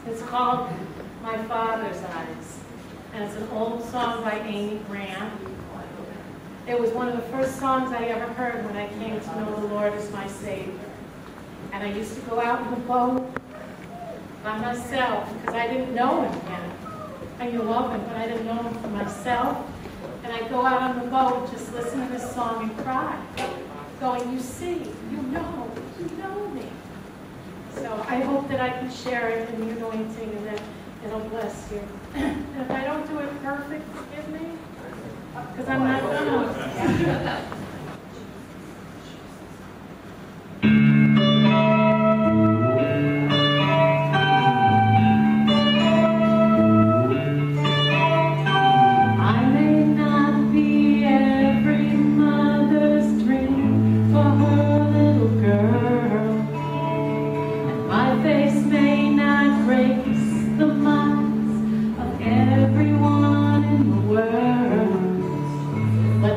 It's called My Father's Eyes, and it's an old song by Amy Grant. It was one of the first songs I ever heard when I came to know the Lord as my Savior. And I used to go out in the boat by myself because I didn't know him yet. I knew of him, but I didn't know him for myself. And I'd go out on the boat and just listen to this song and cry, going, you see, you know me. So I hope that I can share it in the anointing and that it'll bless you. And if I don't do it perfect, forgive me, because I'm not gonna.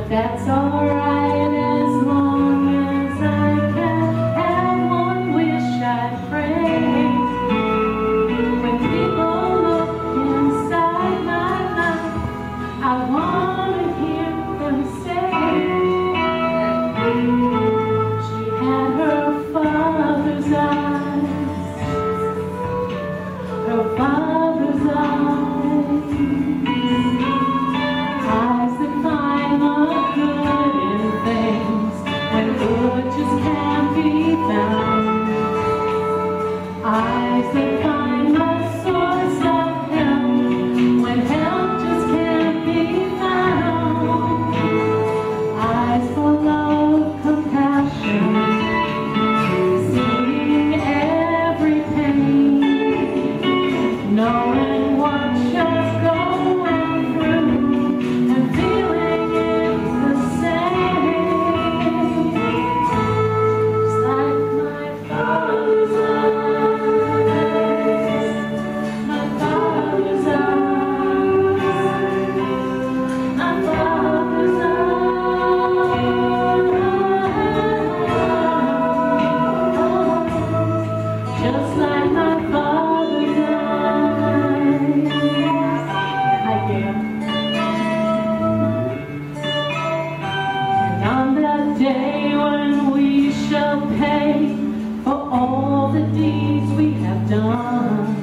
That's alright as long as I can have one wish I pray. When people look inside my life, I want to hear them say, she had her father's eyes, her father's eyes. Just can't be found. Eyes that find the source of help when help just can't be found. Eyes full of compassion, seeing every pain, knowing what you're going through and feeling it's the same. Day when we shall pay for all the deeds we have done.